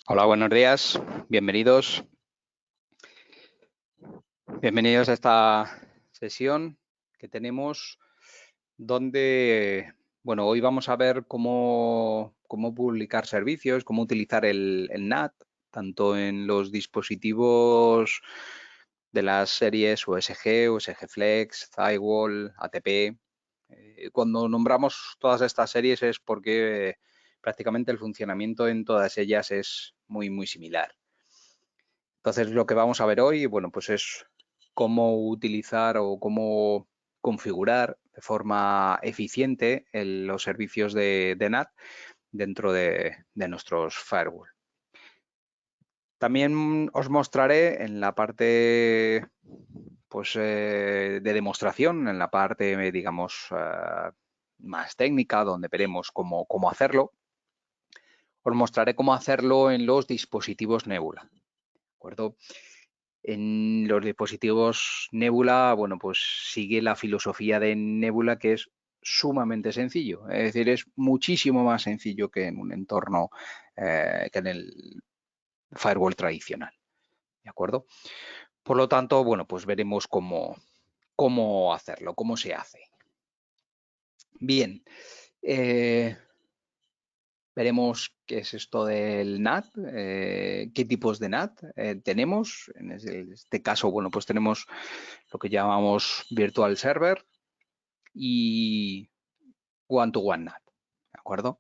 Hola, buenos días. Bienvenidos. Bienvenidos a esta sesión que tenemos donde, bueno, hoy vamos a ver cómo publicar servicios, cómo utilizar el NAT, tanto en los dispositivos de las series USG, USG Flex, Firewall, ATP. Cuando nombramos todas estas series es porque prácticamente el funcionamiento en todas ellas es muy similar. Entonces, lo que vamos a ver hoy, bueno, pues es cómo utilizar o cómo configurar de forma eficiente los servicios de NAT dentro de nuestros firewall. También os mostraré en la parte pues, de demostración, en la parte, digamos, más técnica, donde veremos cómo hacerlo. Os mostraré cómo hacerlo en los dispositivos Nebula. ¿De acuerdo? En los dispositivos Nebula, bueno, pues sigue la filosofía de Nebula, que es sumamente sencillo. Es decir, es muchísimo más sencillo que en un entorno, que en el firewall tradicional. ¿De acuerdo? Por lo tanto, bueno, pues veremos cómo hacerlo, cómo se hace. Bien. Veremos qué es esto del NAT, qué tipos de NAT tenemos. En este caso, bueno, pues tenemos lo que llamamos Virtual Server y One-to-One NAT, ¿de acuerdo?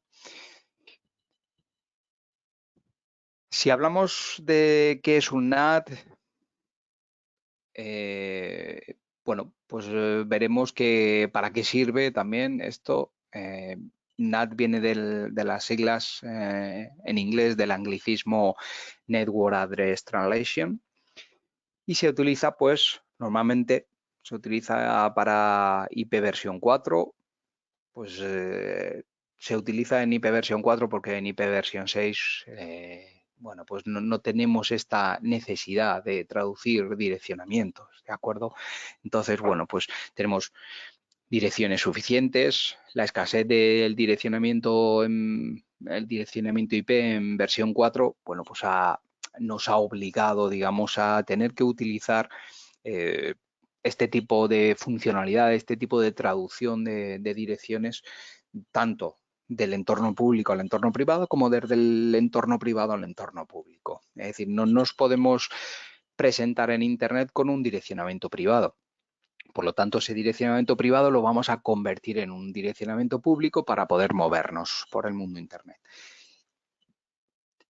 Si hablamos de qué es un NAT, bueno, pues veremos que para qué sirve también esto. NAT viene de las siglas en inglés del anglicismo Network Address Translation y se utiliza, pues, normalmente se utiliza para IP versión 4, pues se utiliza en IP versión 4 porque en IP versión 6, bueno, pues no tenemos esta necesidad de traducir direccionamientos, ¿de acuerdo? Entonces, bueno, pues tenemos direcciones suficientes, la escasez del direccionamiento el direccionamiento IP en versión 4, bueno, pues nos ha obligado, digamos, a tener que utilizar eh, este tipo de funcionalidad, este tipo de traducción de direcciones, tanto del entorno público al entorno privado como desde el entorno privado al entorno público. Es decir, no nos podemos presentar en Internet con un direccionamiento privado. Por lo tanto, ese direccionamiento privado lo vamos a convertir en un direccionamiento público para poder movernos por el mundo Internet.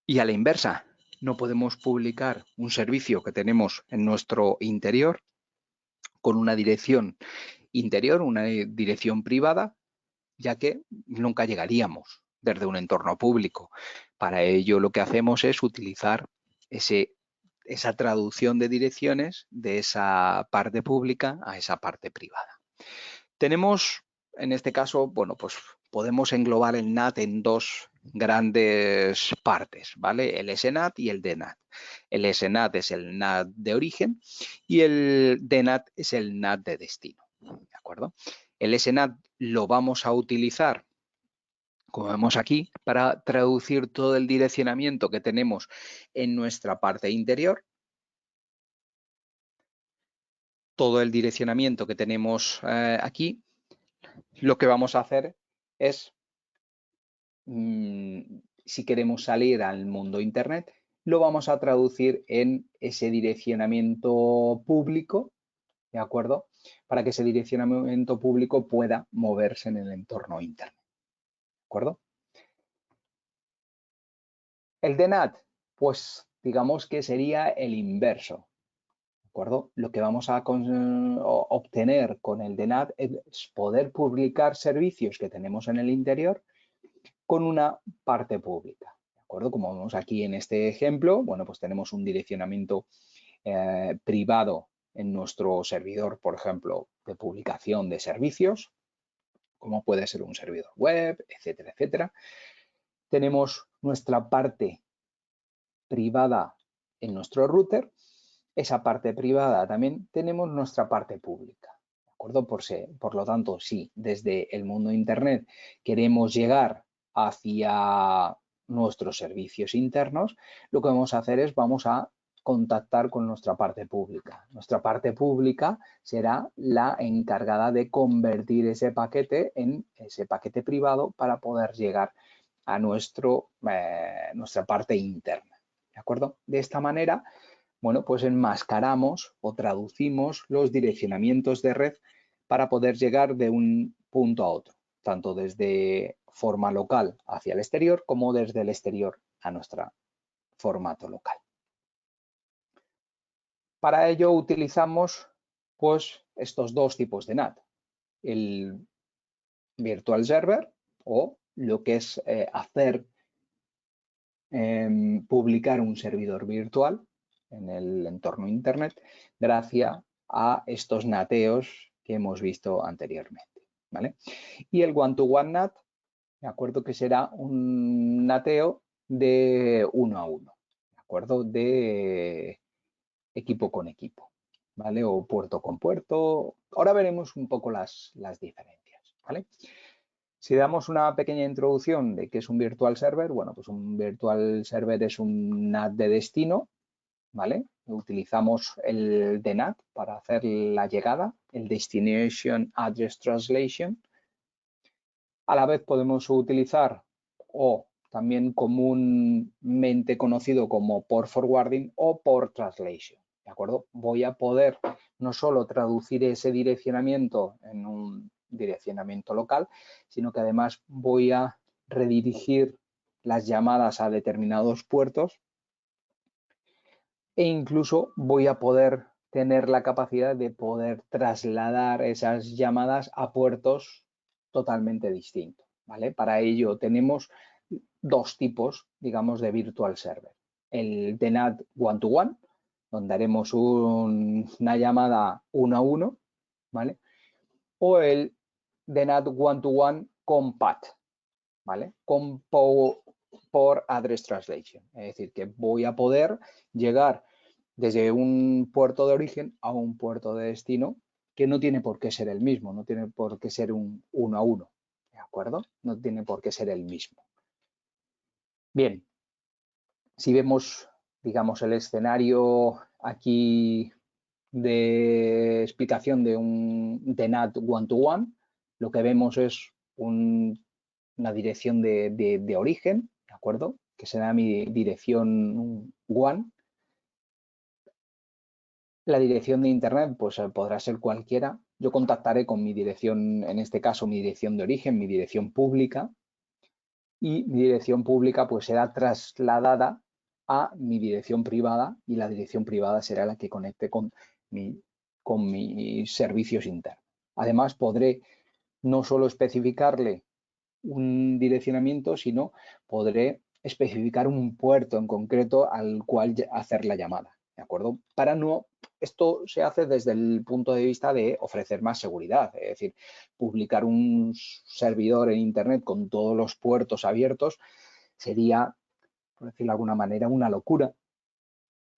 Y a la inversa, no podemos publicar un servicio que tenemos en nuestro interior con una dirección interior, una dirección privada, ya que nunca llegaríamos desde un entorno público. Para ello lo que hacemos es utilizar esa traducción de direcciones de esa parte pública a esa parte privada. Tenemos, en este caso, bueno, pues podemos englobar el NAT en dos grandes partes, ¿vale? El SNAT y el DNAT. El SNAT es el NAT de origen y el DNAT es el NAT de destino, ¿de acuerdo? El SNAT lo vamos a utilizar, como vemos aquí, para traducir todo el direccionamiento que tenemos en nuestra parte interior, todo el direccionamiento que tenemos aquí. Lo que vamos a hacer es, si queremos salir al mundo Internet, lo vamos a traducir en ese direccionamiento público, ¿de acuerdo? Para que ese direccionamiento público pueda moverse en el entorno Internet, ¿de acuerdo? El DNAT, pues digamos que sería el inverso, ¿de acuerdo? Lo que vamos a obtener con el DNAT es poder publicar servicios que tenemos en el interior con una parte pública. ¿De acuerdo? Como vemos aquí en este ejemplo, bueno, pues tenemos un direccionamiento privado en nuestro servidor, por ejemplo, de publicación de servicios, como puede ser un servidor web, etcétera, etcétera. Tenemos nuestra parte privada en nuestro router. Esa parte privada también tenemos nuestra parte pública. ¿De acuerdo? Por lo tanto, si desde el mundo Internet queremos llegar hacia nuestros servicios internos, lo que vamos a hacer es vamos a contactar con nuestra parte pública. Nuestra parte pública será la encargada de convertir ese paquete en ese paquete privado para poder llegar a nuestra parte interna. ¿De acuerdo? De esta manera, bueno, pues enmascaramos o traducimos los direccionamientos de red para poder llegar de un punto a otro, tanto desde forma local hacia el exterior como desde el exterior a nuestro formato local. Para ello utilizamos pues estos dos tipos de NAT, el virtual server o lo que es publicar un servidor virtual en el entorno internet gracias a estos nateos que hemos visto anteriormente, ¿vale? Y el one-to-one NAT, de acuerdo, que será un nateo de uno a uno, de acuerdo, de equipo con equipo, ¿vale? O puerto con puerto. Ahora veremos un poco las diferencias, ¿vale? Si damos una pequeña introducción de qué es un virtual server, bueno, pues un virtual server es un NAT de destino, ¿vale? Utilizamos el DNAT para hacer la llegada, el Destination Address Translation. A la vez podemos utilizar, o también comúnmente conocido como Port Forwarding o Port Translation, ¿de acuerdo? Voy a poder no solo traducir ese direccionamiento en un direccionamiento local, sino que además voy a redirigir las llamadas a determinados puertos e incluso voy a poder tener la capacidad de poder trasladar esas llamadas a puertos totalmente distintos, ¿vale? Para ello tenemos dos tipos, digamos, de virtual server. El DNAT one-to-one, donde haremos una llamada uno a uno, ¿vale? O el DNAT one-to-one con PAT, ¿vale? Con Port Address Translation. Es decir, que voy a poder llegar desde un puerto de origen a un puerto de destino que no tiene por qué ser el mismo, no tiene por qué ser un uno a uno, ¿de acuerdo? No tiene por qué ser el mismo. Bien, si vemos, digamos, el escenario aquí de explicación de un NAT one-to-one, lo que vemos es una dirección de origen, ¿de acuerdo? Que será mi dirección one. La dirección de internet pues podrá ser cualquiera. Yo contactaré con mi dirección, en este caso mi dirección de origen, mi dirección pública, y mi dirección pública pues será trasladada a mi dirección privada y la dirección privada será la que conecte con mis servicios internos. Además podré no solo especificarle un direccionamiento, sino podré especificar un puerto en concreto al cual hacer la llamada, ¿de acuerdo? Esto se hace desde el punto de vista de ofrecer más seguridad, es decir, publicar un servidor en Internet con todos los puertos abiertos sería, por decirlo de alguna manera, una locura,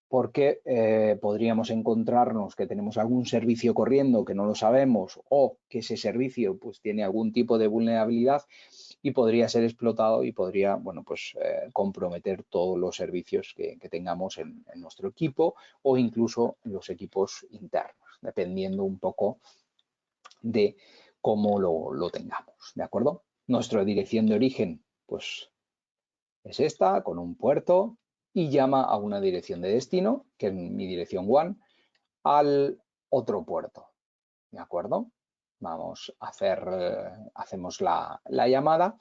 porque podríamos encontrarnos que tenemos algún servicio corriendo que no lo sabemos o que ese servicio pues tiene algún tipo de vulnerabilidad y podría ser explotado y podría, bueno, pues comprometer todos los servicios que tengamos en nuestro equipo o incluso en los equipos internos, dependiendo un poco de cómo lo tengamos, ¿de acuerdo? Nuestra dirección de origen, pues es esta, con un puerto, y llama a una dirección de destino, que es mi dirección one, al otro puerto, ¿de acuerdo? Vamos a hacemos la llamada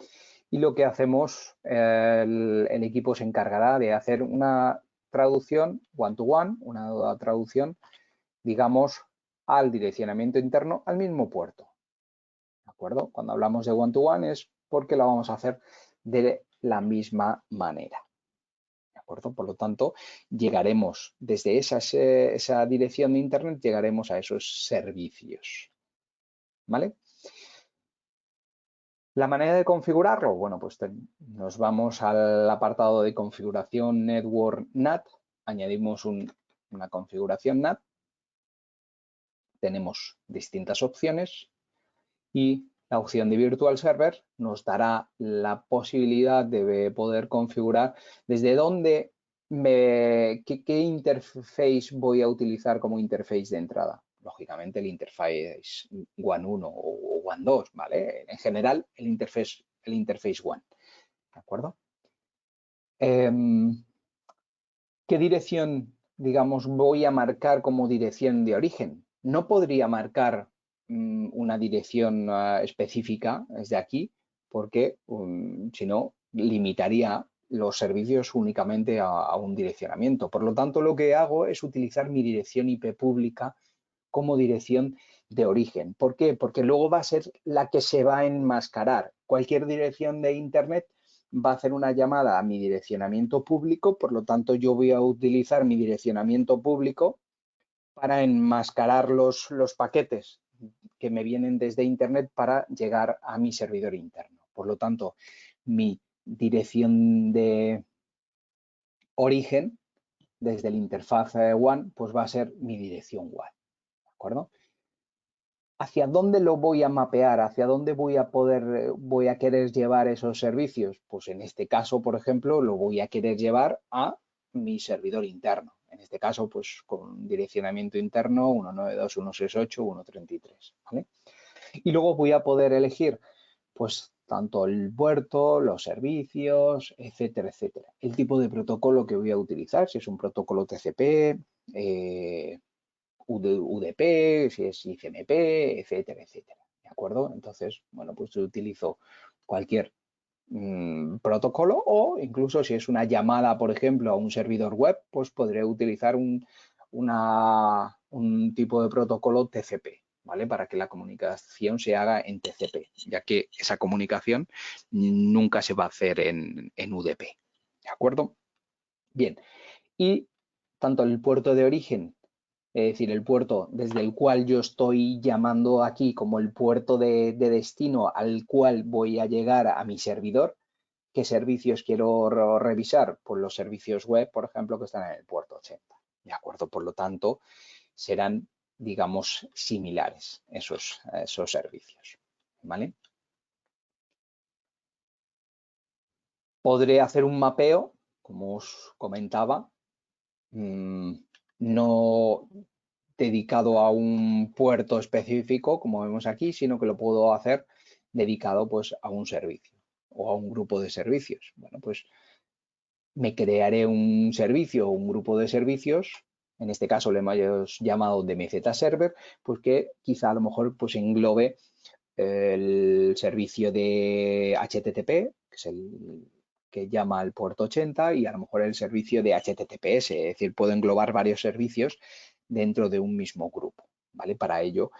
y lo que hacemos, el equipo se encargará de hacer una traducción one-to-one, una traducción, digamos, al direccionamiento interno, al mismo puerto, ¿de acuerdo? Cuando hablamos de one-to-one es porque lo vamos a hacer de la misma manera. ¿De acuerdo? Por lo tanto, llegaremos desde esa dirección de Internet, llegaremos a esos servicios. ¿Vale? La manera de configurarlo, bueno, pues nos vamos al apartado de configuración Network NAT, añadimos una configuración NAT, tenemos distintas opciones y La opción de Virtual Server nos dará la posibilidad de poder configurar desde dónde qué interface voy a utilizar como interface de entrada. Lógicamente el interface One 1 o One 2, ¿vale? En general el interface One, ¿de acuerdo? ¿Qué dirección, digamos, voy a marcar como dirección de origen? No podría marcar una dirección específica desde aquí, porque si no, limitaría los servicios únicamente a un direccionamiento. Por lo tanto, lo que hago es utilizar mi dirección IP pública como dirección de origen. ¿Por qué? Porque luego va a ser la que se va a enmascarar. Cualquier dirección de Internet va a hacer una llamada a mi direccionamiento público, por lo tanto yo voy a utilizar mi direccionamiento público para enmascarar los paquetes que me vienen desde Internet para llegar a mi servidor interno. Por lo tanto, mi dirección de origen desde el interfaz One, pues va a ser mi dirección One, ¿de acuerdo? ¿Hacia dónde lo voy a mapear? ¿Hacia dónde voy a querer llevar esos servicios? Pues en este caso, por ejemplo, lo voy a querer llevar a mi servidor interno. En este caso, pues con direccionamiento interno 192.168.133, ¿vale? Y luego voy a poder elegir, pues, tanto el puerto, los servicios, etcétera, etcétera. El tipo de protocolo que voy a utilizar, si es un protocolo TCP, UDP, si es ICMP, etcétera, etcétera. ¿De acuerdo? Entonces, bueno, pues yo utilizo cualquier protocolo o incluso si es una llamada, por ejemplo, a un servidor web, pues podré utilizar un tipo de protocolo TCP, ¿vale? Para que la comunicación se haga en TCP, ya que esa comunicación nunca se va a hacer en UDP, ¿de acuerdo? Bien, y tanto el puerto de origen, es decir, el puerto desde el cual yo estoy llamando aquí, como el puerto de destino al cual voy a llegar a mi servidor. ¿Qué servicios quiero revisar? Pues los servicios web, por ejemplo, que están en el puerto 80. ¿De acuerdo? Por lo tanto, serán, digamos, similares esos servicios. ¿Vale? Podré hacer un mapeo, como os comentaba, no dedicado a un puerto específico, como vemos aquí, sino que lo puedo hacer dedicado pues a un servicio o a un grupo de servicios. Bueno, pues me crearé un servicio o un grupo de servicios, en este caso le hemos llamado DMZ Server, pues que quizá a lo mejor pues englobe el servicio de HTTP, que es el que llama al puerto 80, y a lo mejor el servicio de HTTPS, es decir, puedo englobar varios servicios dentro de un mismo grupo, ¿vale? Para ello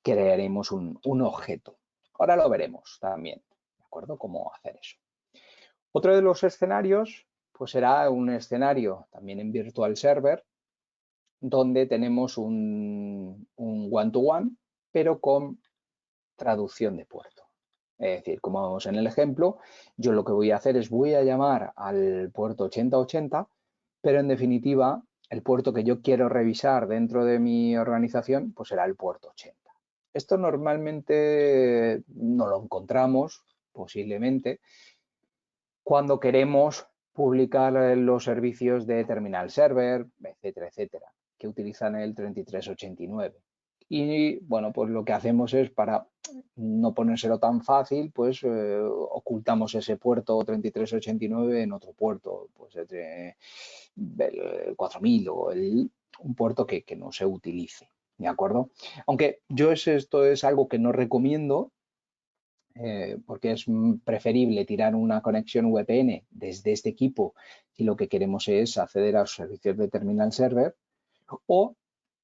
crearemos un objeto. Ahora lo veremos también, ¿de acuerdo? Cómo hacer eso. Otro de los escenarios, pues será un escenario también en Virtual Server, donde tenemos un one-to-one, pero con traducción de puerto. Es decir, como vemos en el ejemplo, yo lo que voy a hacer es voy a llamar al puerto 8080, pero en definitiva el puerto que yo quiero revisar dentro de mi organización pues será el puerto 80. Esto normalmente no lo encontramos posiblemente cuando queremos publicar los servicios de terminal server, etcétera, etcétera, que utilizan el 3389. Y bueno, pues lo que hacemos es, para no ponérselo tan fácil, pues ocultamos ese puerto 3389 en otro puerto, pues el 4000 o un puerto que no se utilice, ¿de acuerdo? Aunque yo esto es algo que no recomiendo, porque es preferible tirar una conexión VPN desde este equipo si lo que queremos es acceder a los servicios de terminal server, o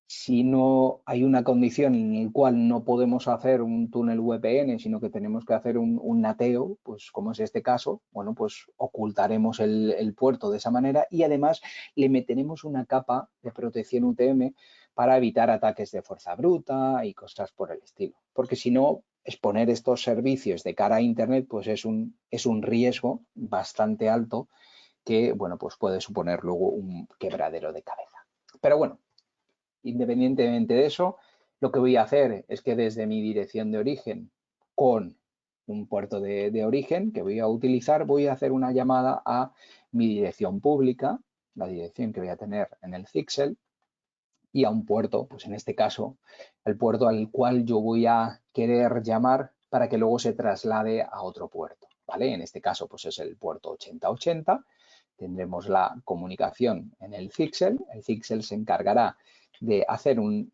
si no hay una condición en la cual no podemos hacer un túnel VPN, sino que tenemos que hacer un nateo, pues como es este caso, bueno, pues ocultaremos el puerto de esa manera y además le meteremos una capa de protección UTM para evitar ataques de fuerza bruta y cosas por el estilo. Porque si no, exponer estos servicios de cara a Internet, pues es un riesgo bastante alto que, bueno, pues puede suponer luego un quebradero de cabeza. Pero bueno, independientemente de eso, lo que voy a hacer es que desde mi dirección de origen con un puerto de origen que voy a utilizar, voy a hacer una llamada a mi dirección pública, la dirección que voy a tener en el Zixel, y a un puerto, pues en este caso, el puerto al cual yo voy a querer llamar para que luego se traslade a otro puerto, ¿vale? En este caso, pues es el puerto 8080. Tendremos la comunicación en el Zixel se encargará de hacer un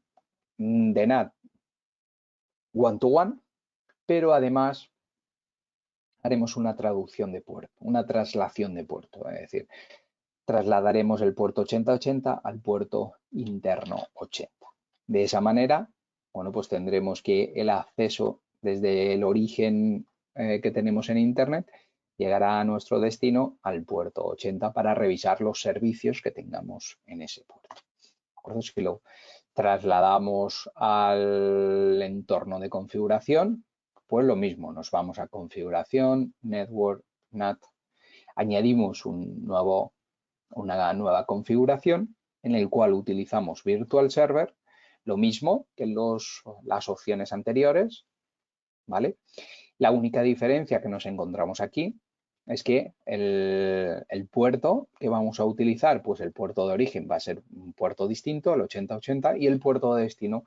DNAT one-to-one, pero además haremos una traducción de puerto, una traslación de puerto, es decir, trasladaremos el puerto 8080 al puerto interno 80. De esa manera, bueno, pues tendremos que el acceso desde el origen que tenemos en Internet llegará a nuestro destino al puerto 80 para revisar los servicios que tengamos en ese puerto. ¿De acuerdo? Si lo trasladamos al entorno de configuración, pues lo mismo, nos vamos a configuración, network, NAT, añadimos una nueva configuración en el cual utilizamos Virtual Server, lo mismo que en las opciones anteriores, ¿vale? La única diferencia que nos encontramos aquí es que el puerto que vamos a utilizar, pues el puerto de origen va a ser un puerto distinto, el 8080, y el puerto de destino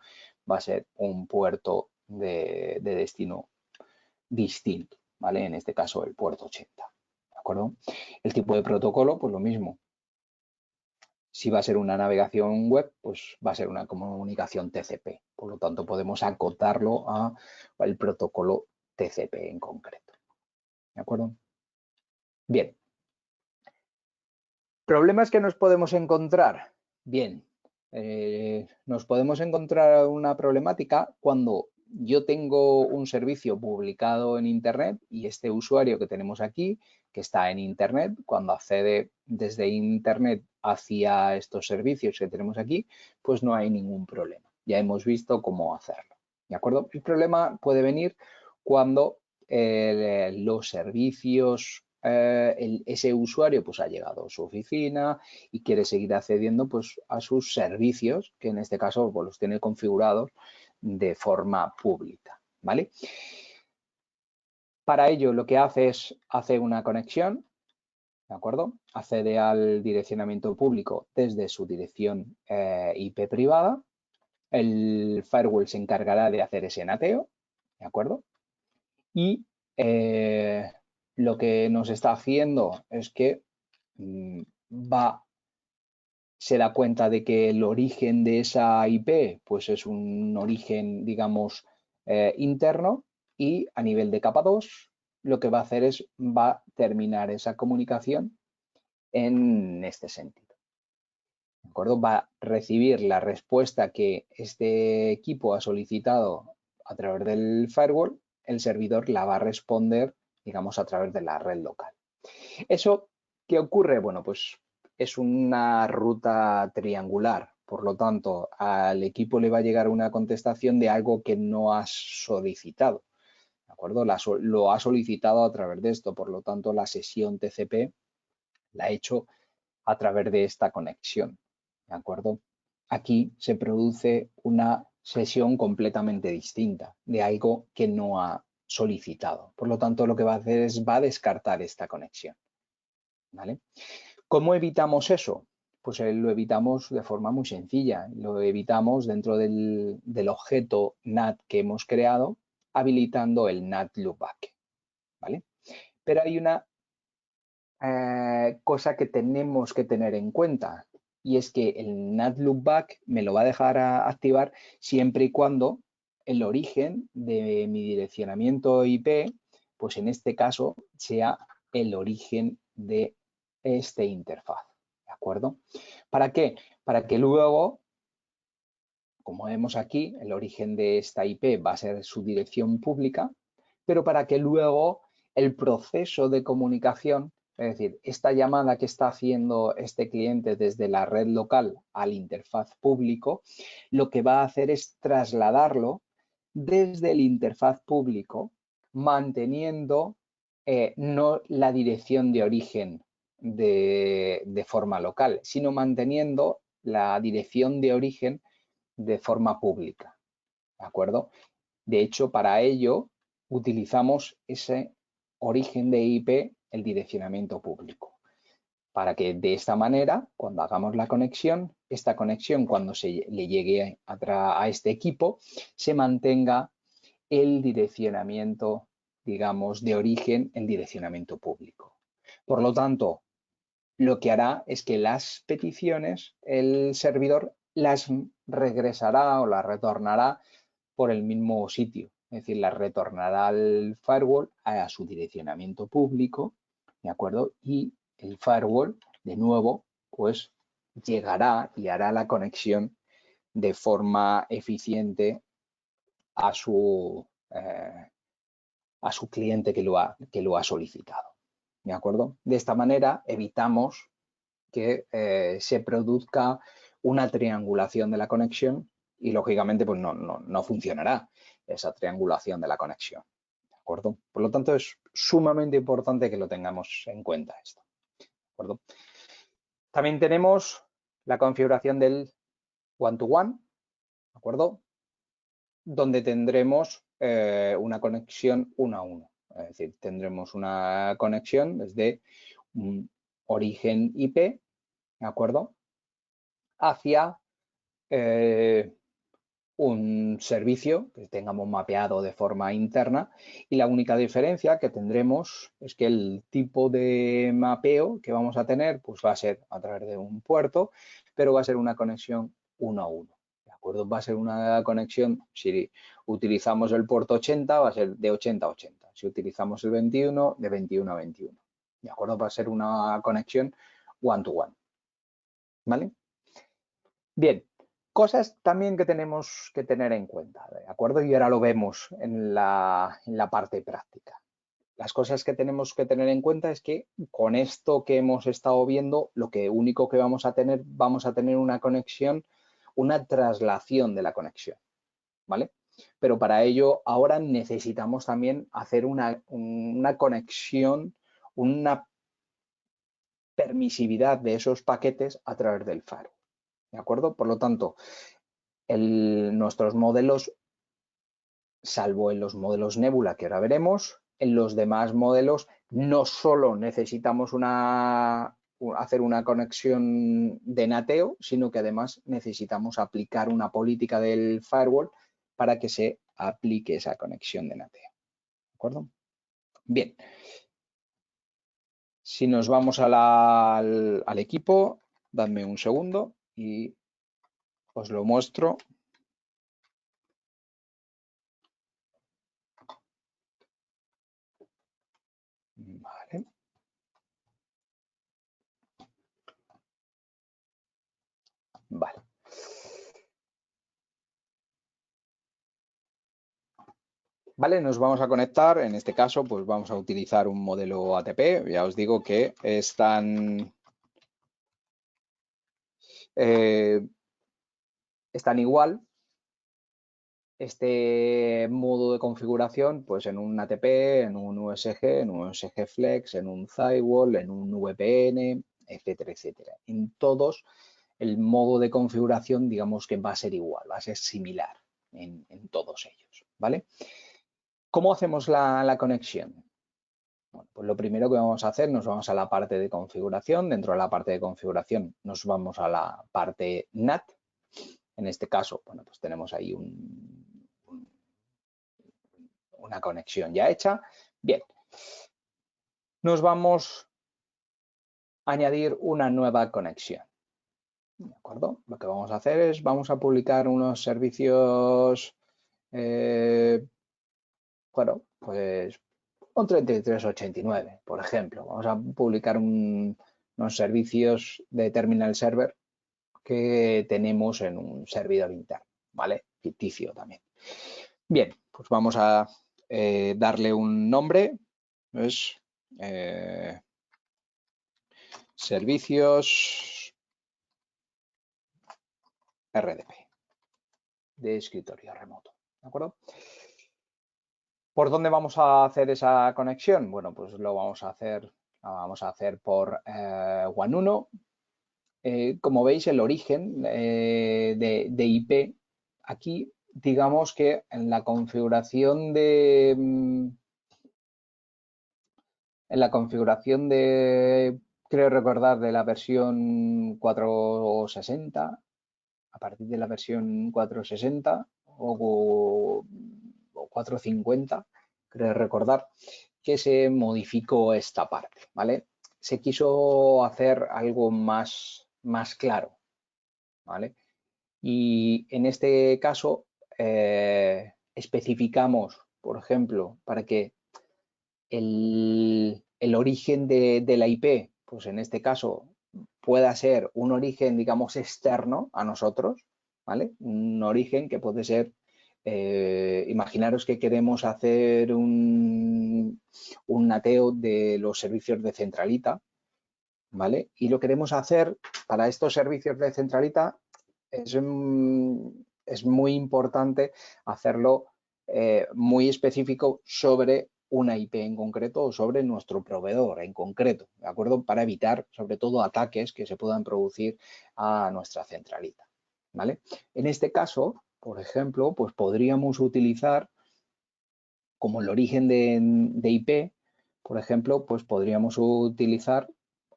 va a ser un puerto de destino distinto, ¿vale? En este caso el puerto 80, ¿de acuerdo? El tipo de protocolo, pues lo mismo. Si va a ser una navegación web, pues va a ser una comunicación TCP. Por lo tanto, podemos acotarlo al protocolo TCP en concreto. ¿De acuerdo? Bien. ¿Problemas que nos podemos encontrar? Bien, nos podemos encontrar una problemática cuando yo tengo un servicio publicado en Internet y este usuario que tenemos aquí, que está en Internet, cuando accede desde Internet hacia estos servicios que tenemos aquí, pues no hay ningún problema. Ya hemos visto cómo hacerlo. ¿De acuerdo? El problema puede venir cuando los servicios, ese usuario pues ha llegado a su oficina y quiere seguir accediendo pues a sus servicios, que en este caso pues, los tiene configurados de forma pública, ¿vale? Para ello lo que hace es hacer una conexión, ¿de acuerdo? Accede al direccionamiento público desde su dirección IP privada. El firewall se encargará de hacer ese nateo, ¿de acuerdo? Y lo que nos está haciendo es que se da cuenta de que el origen de esa IP pues es un origen, digamos, interno, y a nivel de capa 2 lo que va a hacer es va a terminar esa comunicación en este sentido. ¿De acuerdo? Va a recibir la respuesta que este equipo ha solicitado a través del firewall, el servidor la va a responder, digamos, a través de la red local. ¿Eso qué ocurre? Bueno, pues es una ruta triangular. Por lo tanto, al equipo le va a llegar una contestación de algo que no has solicitado. ¿De acuerdo? Lo ha solicitado a través de esto. Por lo tanto, la sesión TCP la ha hecho a través de esta conexión. ¿De acuerdo? Aquí se produce una sesión completamente distinta de algo que no ha solicitado. Por lo tanto, lo que va a hacer es va a descartar esta conexión. ¿Vale? ¿Cómo evitamos eso? Pues lo evitamos de forma muy sencilla. Lo evitamos dentro del objeto NAT que hemos creado, habilitando el NAT loopback. ¿Vale? Pero hay una cosa que tenemos que tener en cuenta, y es que el NAT loopback me lo va a dejar activar siempre y cuando el origen de mi direccionamiento IP, pues en este caso sea el origen de esta interfaz, ¿de acuerdo? ¿Para qué? Para que luego, como vemos aquí, el origen de esta IP va a ser su dirección pública, pero para que luego el proceso de comunicación, es decir, esta llamada que está haciendo este cliente desde la red local al interfaz público, lo que va a hacer es trasladarlo desde el interfaz público, manteniendo no la dirección de origen de forma local, sino manteniendo la dirección de origen de forma pública, ¿de acuerdo? De hecho, para ello utilizamos ese origen de IP, el direccionamiento público, para que de esta manera, cuando hagamos la conexión, esta conexión cuando se le llegue a este equipo, se mantenga el direccionamiento, digamos, de origen, el direccionamiento público. Por lo tanto, lo que hará es que las peticiones, el servidor las regresará o las retornará por el mismo sitio. Es decir, las retornará al firewall a su direccionamiento público, ¿de acuerdo? Y el firewall, de nuevo, pues llegará y hará la conexión de forma eficiente a su cliente que lo ha solicitado. ¿De acuerdo? De esta manera evitamos que se produzca una triangulación de la conexión y lógicamente pues no funcionará esa triangulación de la conexión. ¿De acuerdo? Por lo tanto, es sumamente importante que lo tengamos en cuenta esto. ¿De acuerdo? También tenemos la configuración del one-to-one, ¿de acuerdo? Donde tendremos una conexión uno a uno. Es decir, tendremos una conexión desde un origen IP, ¿de acuerdo? Hacia un servicio que tengamos mapeado de forma interna y la única diferencia que tendremos es que el tipo de mapeo que vamos a tener pues va a ser a través de un puerto, pero va a ser una conexión uno a uno. ¿De acuerdo? Va a ser una conexión, si utilizamos el puerto 80, va a ser de 80 a 80. Si utilizamos el 21, de 21 a 21. ¿De acuerdo? Va a ser una conexión one to one. ¿Vale? Bien, cosas también que tenemos que tener en cuenta, ¿de acuerdo? Y ahora lo vemos en la parte práctica. Las cosas que tenemos que tener en cuenta es que con esto que hemos estado viendo, lo único que vamos a tener una conexión, una traslación de la conexión, ¿vale? Pero para ello ahora necesitamos también hacer una conexión, una permisividad de esos paquetes a través del firewall. ¿De acuerdo? Por lo tanto, nuestros modelos, salvo en los modelos Nebula que ahora veremos, en los demás modelos no solo necesitamos hacer una conexión de nateo, sino que además necesitamos aplicar una política del firewall para que se aplique esa conexión de nateo. ¿De acuerdo? Bien. Si nos vamos al equipo, dadme un segundo y os lo muestro. Vale. Vale. Vale, nos vamos a conectar. En este caso, pues vamos a utilizar un modelo ATP. Ya os digo que están igual. Este modo de configuración, pues en un ATP, en un USG, en un USG Flex, en un Firewall, en un VPN, etcétera, etcétera. En todos, el modo de configuración, digamos que va a ser igual, va a ser similar en todos ellos, ¿vale? ¿Cómo hacemos la conexión? Bueno, pues lo primero que vamos a hacer, nos vamos a la parte de configuración. Dentro de la parte de configuración nos vamos a la parte NAT. En este caso, bueno, pues tenemos ahí una conexión ya hecha. Bien, nos vamos a añadir una nueva conexión. ¿De acuerdo? Lo que vamos a hacer es, vamos a publicar unos servicios, bueno, pues un 3389, por ejemplo. Vamos a publicar unos servicios de terminal server que tenemos en un servidor interno, ¿vale? Ficticio también. Bien, pues vamos a darle un nombre. Es servicios RDP de escritorio remoto, ¿de acuerdo? ¿Por dónde vamos a hacer esa conexión? Bueno, pues lo vamos a hacer por WAN1. Como veis, el origen de IP aquí digamos que en la configuración de creo recordar, de la versión 460, a partir de la versión 460 o 450, creo recordar, que se modificó esta parte, ¿vale? Se quiso hacer algo más claro, ¿vale? Y en este caso especificamos, por ejemplo, para que el origen de la IP, pues en este caso pueda ser un origen, digamos, externo a nosotros, ¿vale? Un origen que puede ser, imaginaros que queremos hacer un nateo de los servicios de centralita, ¿vale? Y lo queremos hacer para estos servicios de centralita, es muy importante hacerlo muy específico sobre una IP en concreto o sobre nuestro proveedor en concreto, ¿de acuerdo? Para evitar, sobre todo, ataques que se puedan producir a nuestra centralita, ¿vale? En este caso, por ejemplo, pues podríamos utilizar como el origen de IP, por ejemplo, pues podríamos utilizar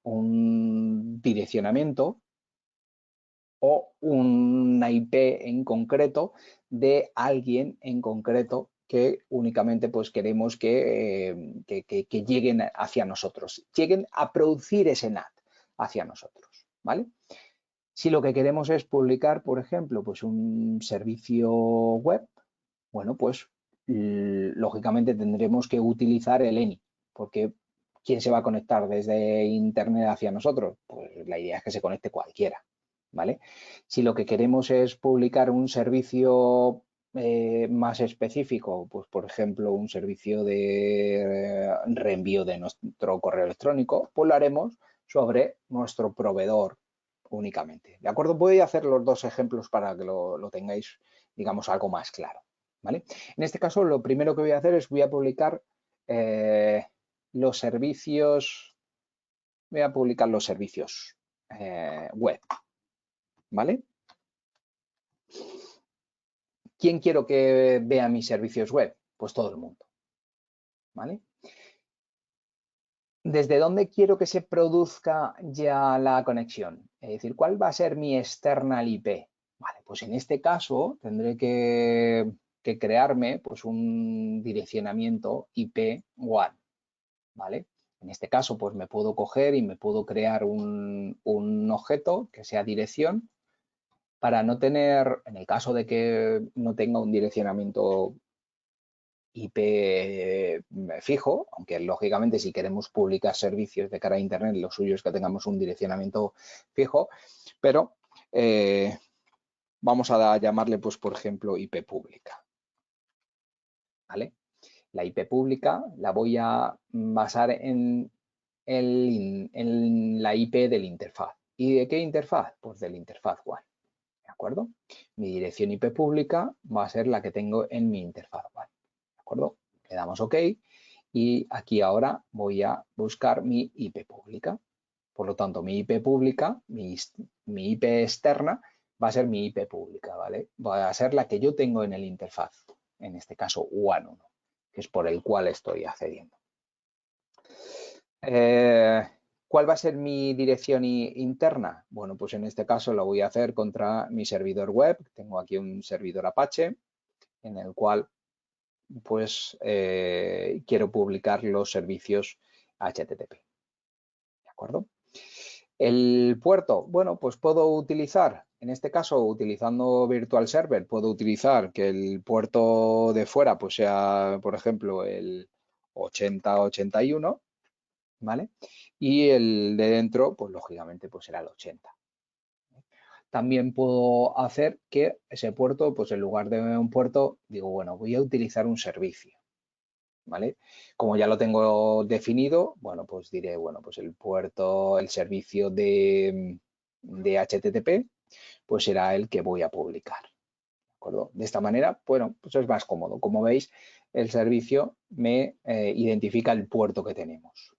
un direccionamiento o una IP en concreto de alguien en concreto que únicamente pues queremos que lleguen hacia nosotros, lleguen a producir ese NAT hacia nosotros, ¿vale? Si lo que queremos es publicar, por ejemplo, pues un servicio web, bueno, pues lógicamente tendremos que utilizar el ENI, porque ¿quién se va a conectar desde Internet hacia nosotros? Pues la idea es que se conecte cualquiera, ¿vale? Si lo que queremos es publicar un servicio más específico, pues por ejemplo un servicio de reenvío de nuestro correo electrónico, pues lo haremos sobre nuestro proveedor únicamente, ¿de acuerdo? Voy a hacer los dos ejemplos para que lo tengáis, digamos, algo más claro, ¿vale? En este caso, lo primero que voy a hacer es voy a publicar los servicios, web, ¿vale? ¿Quién quiero que vea mis servicios web? Pues todo el mundo, ¿vale? ¿Desde dónde quiero que se produzca ya la conexión? Es decir, ¿cuál va a ser mi external IP? Vale, pues en este caso tendré que crearme pues un direccionamiento IP WAN, ¿vale? En este caso, pues me puedo coger y me puedo crear un objeto que sea dirección para no tener, en el caso de que no tenga un direccionamiento IP fijo, aunque lógicamente si queremos publicar servicios de cara a Internet, lo suyo es que tengamos un direccionamiento fijo, pero vamos a llamarle, pues, por ejemplo, IP pública, ¿vale? La IP pública la voy a basar en la IP del interfaz. ¿Y de qué interfaz? Pues del interfaz WAN, ¿de acuerdo? Mi dirección IP pública va a ser la que tengo en mi interfaz WAN, ¿de acuerdo? Le damos OK y aquí ahora voy a buscar mi IP pública. Por lo tanto, mi IP pública, mi IP externa, va a ser mi IP pública, ¿vale? Va a ser la que yo tengo en el interfaz, en este caso WAN 1, que es por el cual estoy accediendo. ¿Cuál va a ser mi dirección interna? Bueno, pues en este caso lo voy a hacer contra mi servidor web. Tengo aquí un servidor Apache en el cual pues quiero publicar los servicios HTTP. ¿De acuerdo? El puerto, bueno, pues puedo utilizar, en este caso utilizando Virtual Server, puedo utilizar que el puerto de fuera pues sea, por ejemplo, el 8081, ¿vale? Y el de dentro, pues lógicamente, pues será el 80. También puedo hacer que ese puerto, pues en lugar de un puerto, digo, bueno, voy a utilizar un servicio, ¿vale? Como ya lo tengo definido, bueno, pues diré, bueno, pues el puerto, el servicio de HTTP, pues será el que voy a publicar, ¿de acuerdo? De esta manera, bueno, pues es más cómodo. Como veis, el servicio me identifica el puerto que tenemos.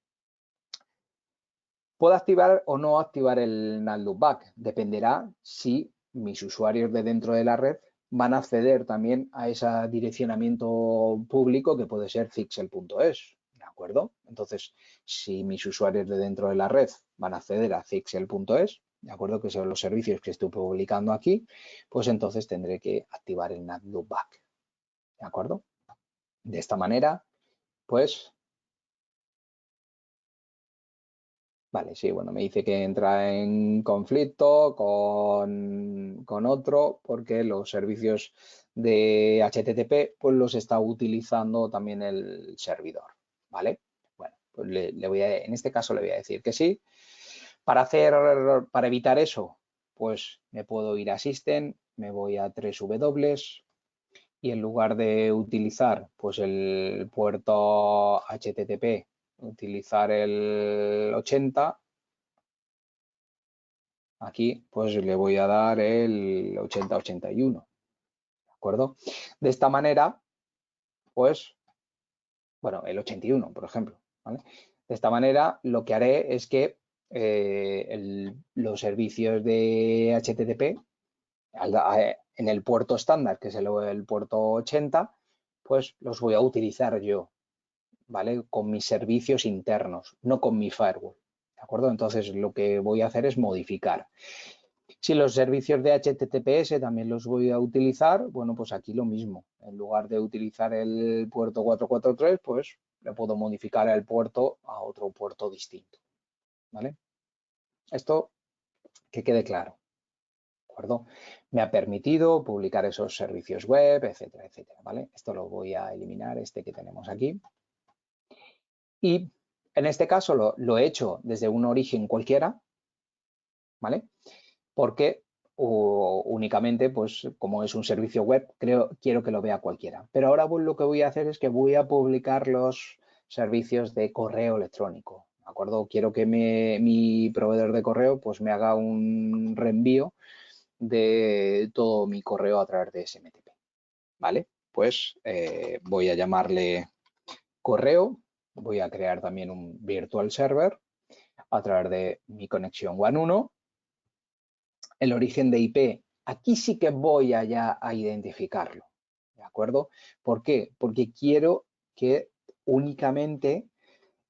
¿Puedo activar o no activar el NAT Loopback? Dependerá si mis usuarios de dentro de la red van a acceder también a ese direccionamiento público que puede ser Zixel.es, ¿de acuerdo? Entonces, si mis usuarios de dentro de la red van a acceder a Zixel.es, ¿de acuerdo? Que son los servicios que estoy publicando aquí, pues entonces tendré que activar el NAT Loopback, ¿de acuerdo? De esta manera, pues, vale, sí, bueno, me dice que entra en conflicto con otro porque los servicios de HTTP pues los está utilizando también el servidor, ¿vale? Bueno, pues en este caso le voy a decir que sí. Para evitar eso, pues me puedo ir a System, me voy a 3W y en lugar de utilizar pues el puerto HTTP, utilizar el 80, aquí pues le voy a dar el 8081, ¿de acuerdo? De esta manera, pues, bueno, el 81, por ejemplo, ¿vale? De esta manera, lo que haré es que los servicios de HTTP en el puerto estándar, que es el puerto 80, pues los voy a utilizar yo, ¿vale? Con mis servicios internos, no con mi firewall, ¿de acuerdo? Entonces, lo que voy a hacer es modificar. Si los servicios de HTTPS también los voy a utilizar, bueno, pues aquí lo mismo. En lugar de utilizar el puerto 443, pues le puedo modificar el puerto a otro puerto distinto, ¿vale? Esto que quede claro, ¿de acuerdo? Me ha permitido publicar esos servicios web, etcétera, etcétera, ¿vale? Esto lo voy a eliminar, este que tenemos aquí. Y en este caso lo he hecho desde un origen cualquiera, ¿vale? Porque únicamente, pues como es un servicio web, quiero que lo vea cualquiera. Pero ahora lo que voy a hacer es que voy a publicar los servicios de correo electrónico, ¿de acuerdo? Quiero que mi proveedor de correo pues me haga un reenvío de todo mi correo a través de SMTP, ¿vale? Pues voy a llamarle correo, voy a crear también un virtual server a través de mi conexión WAN 1. El origen de IP, aquí sí que voy allá a identificarlo, ¿de acuerdo? ¿Por qué? Porque quiero que únicamente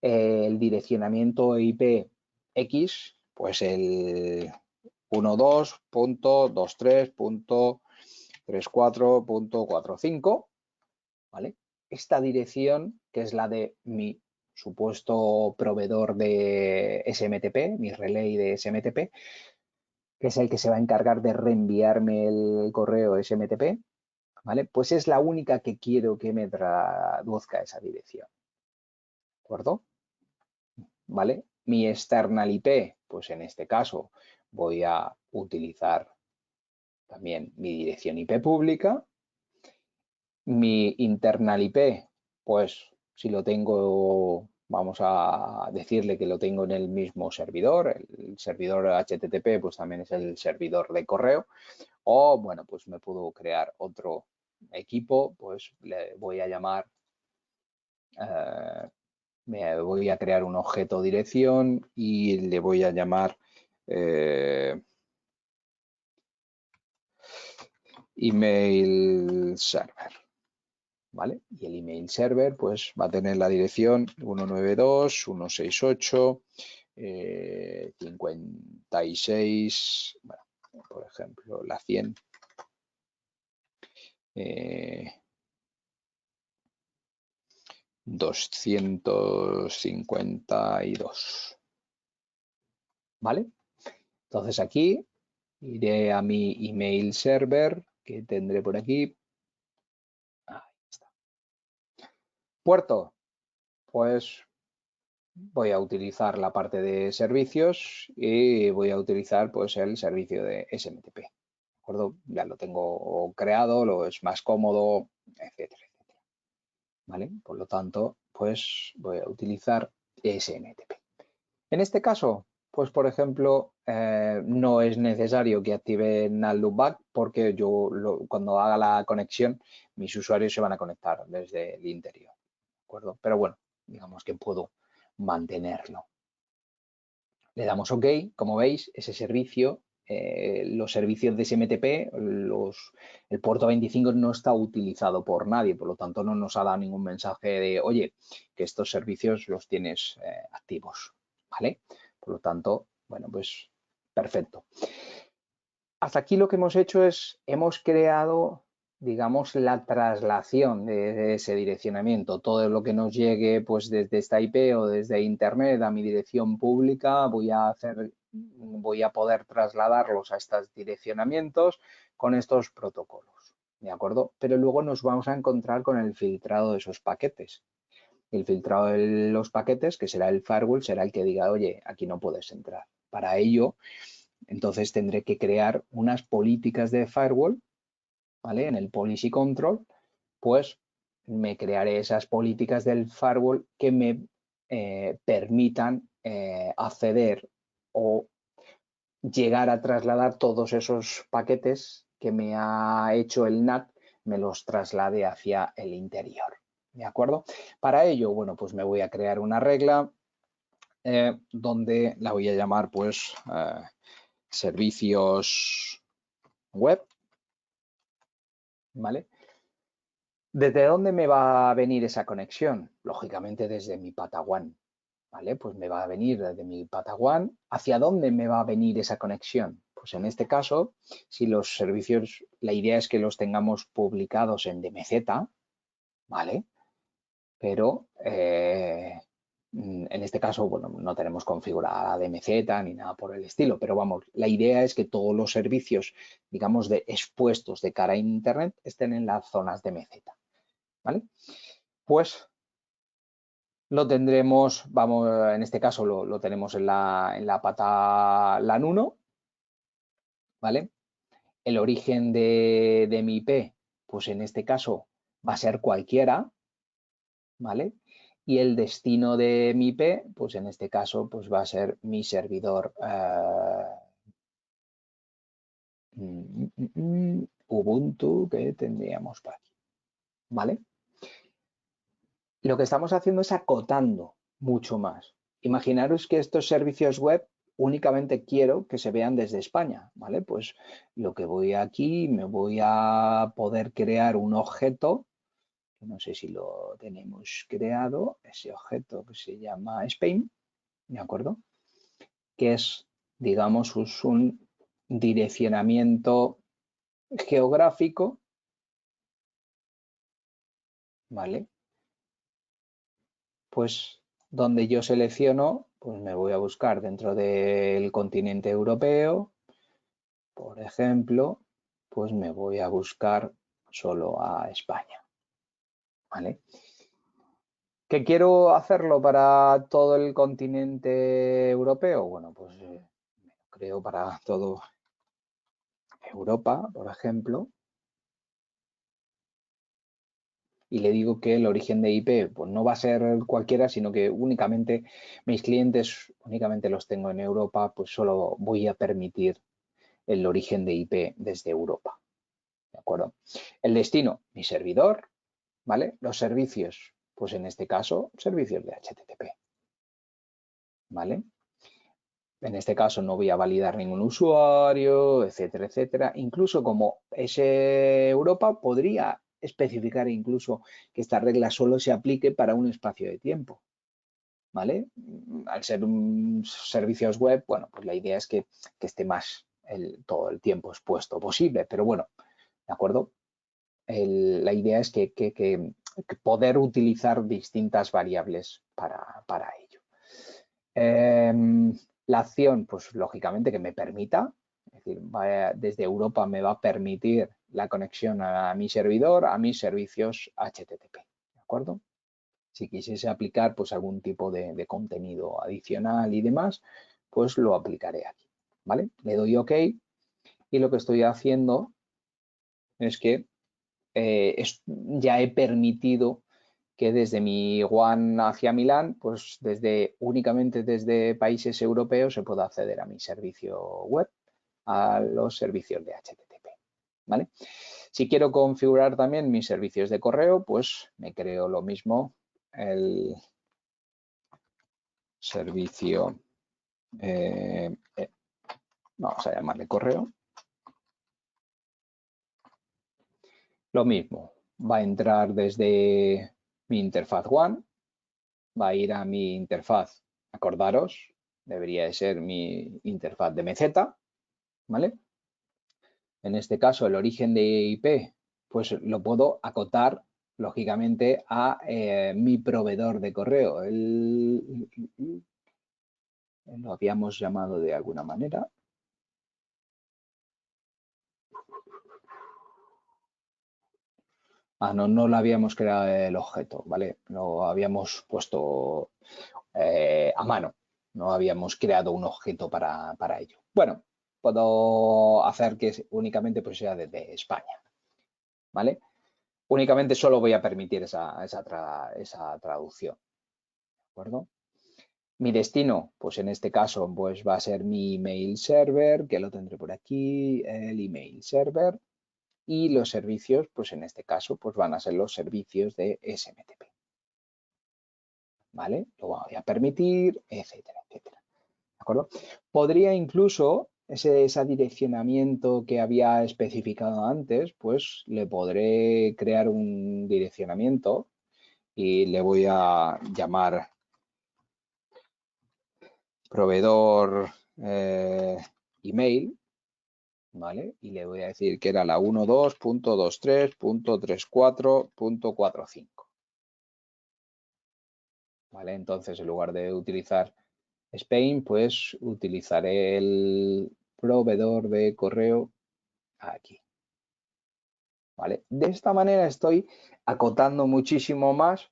el direccionamiento IP X, pues el 12.23.34.45, ¿vale? Esta dirección, que es la de mi supuesto proveedor de SMTP, mi relay de SMTP, que es el que se va a encargar de reenviarme el correo SMTP, ¿vale? Pues es la única que quiero que me traduzca esa dirección, ¿de acuerdo? ¿Vale? Mi external IP, pues en este caso voy a utilizar también mi dirección IP pública. Mi internal IP, pues si lo tengo, vamos a decirle que lo tengo en el mismo servidor, el servidor HTTP pues también es el servidor de correo, o bueno, pues me puedo crear otro equipo, pues le voy a llamar, me voy a crear un objeto dirección y le voy a llamar email server, ¿vale? Y el email server pues va a tener la dirección 192.168.56, bueno, por ejemplo, la 100. 252, ¿vale? Entonces aquí iré a mi email server que tendré por aquí. Ahí está. Puerto, pues voy a utilizar la parte de servicios y voy a utilizar pues el servicio de SMTP. ¿De acuerdo? Ya lo tengo creado, lo es más cómodo, etcétera, etcétera. ¿Vale? Por lo tanto, pues voy a utilizar SMTP. En este caso, pues por ejemplo, no es necesario que active Null Loopback porque cuando haga la conexión, mis usuarios se van a conectar desde el interior, ¿de acuerdo? Pero bueno, digamos que puedo mantenerlo. Le damos OK, como veis, ese servicio los servicios de SMTP, el puerto 25 no está utilizado por nadie, por lo tanto no nos ha dado ningún mensaje de, oye, que estos servicios los tienes activos, ¿vale? Por lo tanto, bueno, pues perfecto. Hasta aquí lo que hemos hecho es, hemos creado, digamos, la traslación de ese direccionamiento. Todo lo que nos llegue pues desde esta IP o desde Internet a mi dirección pública, voy a poder trasladarlos a estos direccionamientos con estos protocolos, ¿de acuerdo? Pero luego nos vamos a encontrar con el filtrado de esos paquetes. El filtrado de los paquetes, que será el firewall, será el que diga, oye, aquí no puedes entrar. Para ello, entonces tendré que crear unas políticas de firewall, ¿vale? En el policy control, pues me crearé esas políticas del firewall que me permitan acceder o llegar a trasladar todos esos paquetes que me ha hecho el NAT, me los traslade hacia el interior, ¿de acuerdo? Para ello, bueno, pues me voy a crear una regla donde la voy a llamar, pues, servicios web, ¿vale? ¿Desde dónde me va a venir esa conexión? Lógicamente desde mi Pataguán, ¿vale? Pues me va a venir desde mi Pataguán. ¿Hacia dónde me va a venir esa conexión? Pues en este caso, si los servicios, la idea es que los tengamos publicados en DMZ, ¿vale? Pero en este caso, bueno, no tenemos configurada DMZ ni nada por el estilo, pero vamos, la idea es que todos los servicios, digamos, expuestos de cara a Internet estén en las zonas DMZ, ¿vale? Pues lo tendremos, vamos, en este caso lo tenemos en la pata LAN 1, ¿vale? El origen de mi IP, pues en este caso va a ser cualquiera, ¿vale? Y el destino de mi IP, pues en este caso, pues va a ser mi servidor Ubuntu que tendríamos por aquí, ¿vale? Lo que estamos haciendo es acotando mucho más. Imaginaros que estos servicios web únicamente quiero que se vean desde España, ¿vale? Pues lo que voy aquí, me voy a poder crear un objeto, no sé si lo tenemos creado, ese objeto que se llama Spain, ¿de acuerdo? Que es, digamos, un direccionamiento geográfico, ¿vale? Pues donde yo selecciono, pues me voy a buscar dentro del continente europeo, por ejemplo, pues me voy a buscar solo a España, ¿vale? ¿Qué quiero hacerlo para todo el continente europeo? Bueno, pues creo para todo Europa, por ejemplo, y le digo que el origen de IP pues no va a ser cualquiera, sino que únicamente mis clientes únicamente los tengo en Europa, pues solo voy a permitir el origen de IP desde Europa, ¿de acuerdo? El destino, mi servidor, ¿vale? Los servicios, pues en este caso, servicios de HTTP, ¿vale? En este caso no voy a validar ningún usuario, etcétera, etcétera. Incluso como es Europa, podría especificar incluso que esta regla solo se aplique para un espacio de tiempo, ¿vale? Al ser un servicios web, bueno, pues la idea es que esté más todo el tiempo expuesto posible, pero bueno, ¿de acuerdo? La idea es que poder utilizar distintas variables para ello. La acción, pues lógicamente que me permita, es decir, desde Europa me va a permitir la conexión a mi servidor, a mis servicios HTTP, ¿de acuerdo? Si quisiese aplicar pues algún tipo de contenido adicional y demás, pues lo aplicaré aquí, ¿vale? Le doy OK y lo que estoy haciendo es que ya he permitido que desde mi WAN hacia Milán, pues únicamente desde países europeos se pueda acceder a mi servicio web, a los servicios de HTTP, ¿vale? Si quiero configurar también mis servicios de correo, pues me creo lo mismo, el servicio, no, vamos a llamarle correo. Lo mismo, va a entrar desde mi interfaz One, va a ir a mi interfaz, acordaros, debería de ser mi interfaz de MZ, ¿vale? En este caso, el origen de IP, pues lo puedo acotar, lógicamente, a mi proveedor de correo. Lo habíamos llamado de alguna manera. No lo habíamos creado el objeto, ¿vale? Lo habíamos puesto a mano. No habíamos creado un objeto para ello. Bueno, puedo hacer que únicamente pues, sea desde España, ¿vale? Únicamente solo voy a permitir esa traducción, ¿de acuerdo? Mi destino, pues en este caso, pues va a ser mi email server, que lo tendré por aquí, el email server. Y los servicios, pues en este caso, pues van a ser los servicios de SMTP. ¿Vale? Lo voy a permitir, etcétera, etcétera. ¿De acuerdo? Podría incluso ese direccionamiento que había especificado antes, pues le podré crear un direccionamiento y le voy a llamar proveedor email, ¿vale? Y le voy a decir que era la 12.23.34.45. ¿Vale? Entonces, en lugar de utilizar Spain, pues utilizaré el proveedor de correo aquí. ¿Vale? De esta manera estoy acotando muchísimo más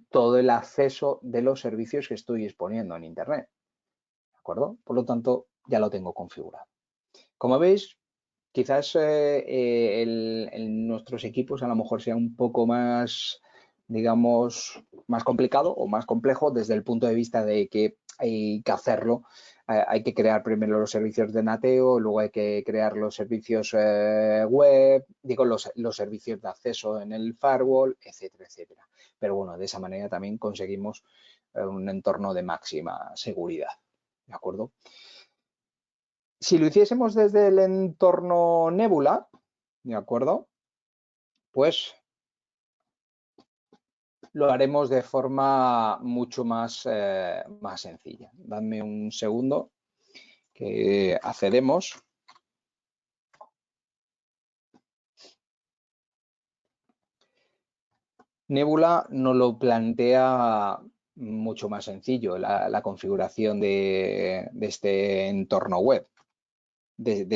todo el acceso de los servicios que estoy exponiendo en Internet. ¿De acuerdo? Por lo tanto, ya lo tengo configurado. Como veis, quizás en nuestros equipos a lo mejor sea un poco más, digamos, más complicado o más complejo desde el punto de vista de que hay que hacerlo. Hay que crear primero los servicios de nateo, luego hay que crear los servicios web, digo, los servicios de acceso en el firewall, etcétera, etcétera. Pero bueno, de esa manera también conseguimos un entorno de máxima seguridad. ¿De acuerdo? Si lo hiciésemos desde el entorno Nebula, ¿de acuerdo? Pues lo haremos de forma mucho más sencilla. Dadme un segundo que accedemos. Nebula nos lo plantea mucho más sencillo, la configuración de este entorno web, de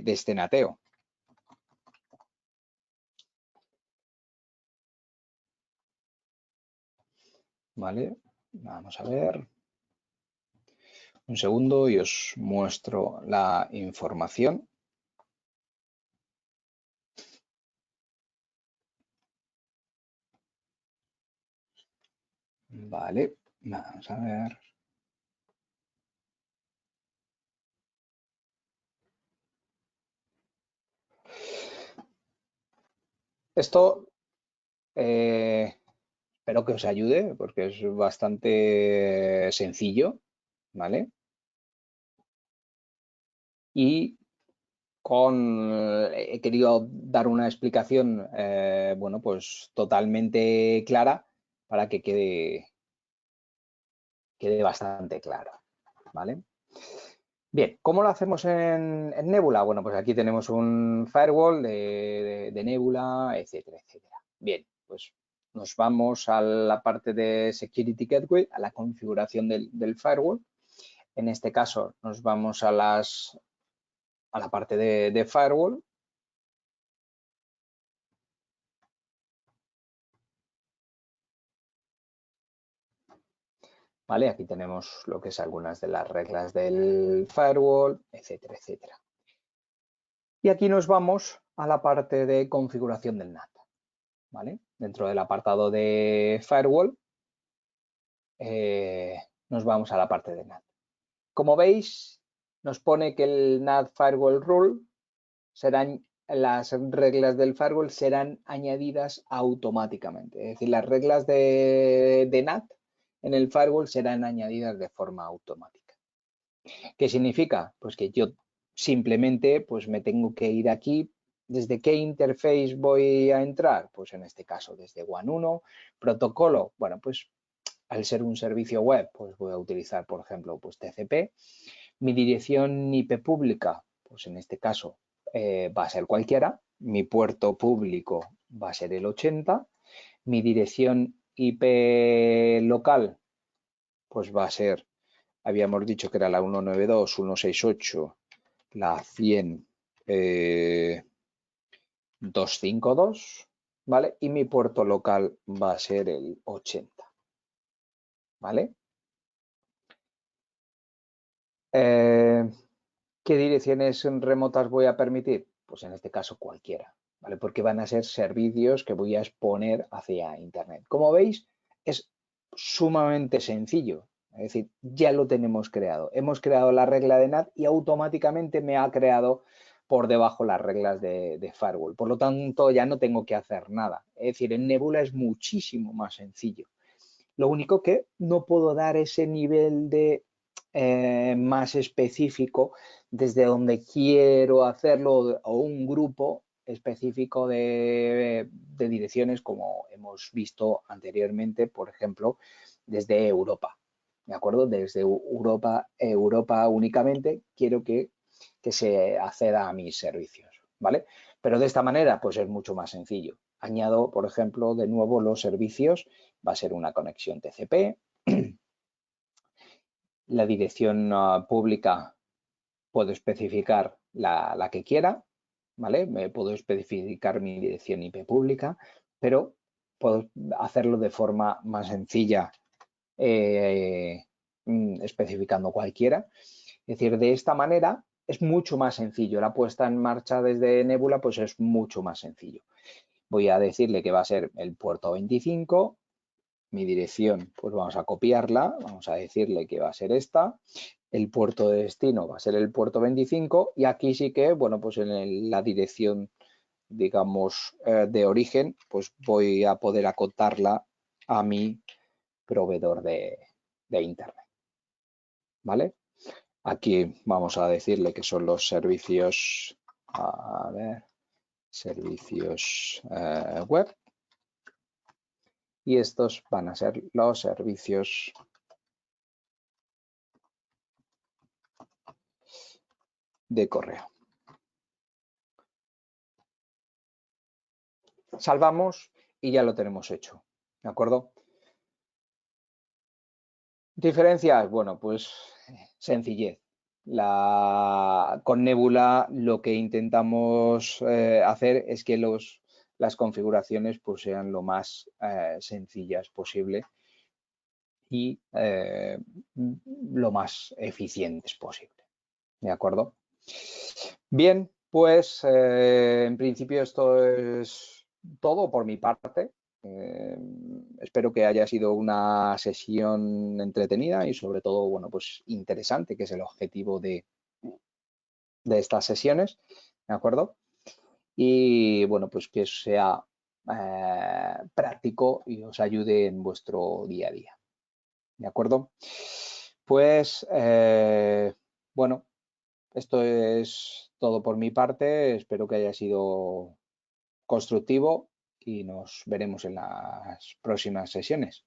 este nateo. ¿Vale? Vamos a ver. Un segundo y os muestro la información. Vale, vamos a ver. Esto espero que os ayude porque es bastante sencillo, ¿vale? Y he querido dar una explicación, bueno, pues totalmente clara para que quede bastante claro, ¿vale? Bien, ¿cómo lo hacemos en Nebula? Bueno, pues aquí tenemos un firewall de Nebula, etcétera, etcétera. Bien, pues nos vamos a la parte de Security Gateway, a la configuración del firewall. En este caso nos vamos a la parte de firewall. ¿Vale? Aquí tenemos lo que es algunas de las reglas del firewall, etcétera, etcétera. Y aquí nos vamos a la parte de configuración del NAT. ¿Vale? Dentro del apartado de firewall nos vamos a la parte de NAT. Como veis, nos pone que el NAT Firewall Rule las reglas del firewall serán añadidas automáticamente. Es decir, las reglas de NAT en el firewall serán añadidas de forma automática. ¿Qué significa? Pues que yo simplemente pues me tengo que ir aquí. ¿Desde qué interface voy a entrar? Pues en este caso desde WAN 1. Protocolo, bueno, pues al ser un servicio web, pues voy a utilizar, por ejemplo, pues TCP. Mi dirección IP pública, pues en este caso va a ser cualquiera. Mi puerto público va a ser el 80. Mi dirección IP local, pues va a ser, habíamos dicho que era la 192.168, la 100, 252, ¿vale? Y mi puerto local va a ser el 80, ¿vale? Eh, ¿Qué direcciones remotas voy a permitir? Pues en este caso cualquiera, ¿vale? Porque van a ser servicios que voy a exponer hacia Internet. Como veis, es sumamente sencillo. Es decir, ya lo tenemos creado. Hemos creado la regla de NAT y automáticamente me ha creado por debajo las reglas de firewall. Por lo tanto, ya no tengo que hacer nada. Es decir, en Nebula es muchísimo más sencillo. Lo único que no puedo dar ese nivel de más específico desde donde quiero hacerlo o un grupo específico de direcciones como hemos visto anteriormente, por ejemplo, desde Europa. ¿De acuerdo? Desde Europa únicamente quiero que se acceda a mis servicios, ¿vale? Pero de esta manera, pues es mucho más sencillo. Añado, por ejemplo, de nuevo los servicios, va a ser una conexión TCP, la dirección pública puedo especificar la que quiera, ¿vale? Me puedo especificar mi dirección IP pública, pero puedo hacerlo de forma más sencilla especificando cualquiera. Es decir, de esta manera es mucho más sencillo. La puesta en marcha desde Nebula pues es mucho más sencillo. Voy a decirle que va a ser el puerto 25, mi dirección pues vamos a copiarla, vamos a decirle que va a ser esta, el puerto de destino va a ser el puerto 25 y aquí sí que, bueno, pues en la dirección, digamos, de origen, pues voy a poder acotarla a mi proveedor de Internet, ¿vale? Aquí vamos a decirle que son los servicios, a ver, servicios web y estos van a ser los servicios de correo. Salvamos y ya lo tenemos hecho, ¿de acuerdo? Diferencias, bueno, pues sencillez. Con Nebula lo que intentamos hacer es que las configuraciones pues, sean lo más sencillas posible y lo más eficientes posible. ¿De acuerdo? Bien, pues en principio esto es todo por mi parte. Espero que haya sido una sesión entretenida y sobre todo, bueno, pues interesante, que es el objetivo de estas sesiones, ¿de acuerdo? Y bueno, pues que sea práctico y os ayude en vuestro día a día, ¿de acuerdo? Pues bueno, esto es todo por mi parte. Espero que haya sido constructivo y nos veremos en las próximas sesiones.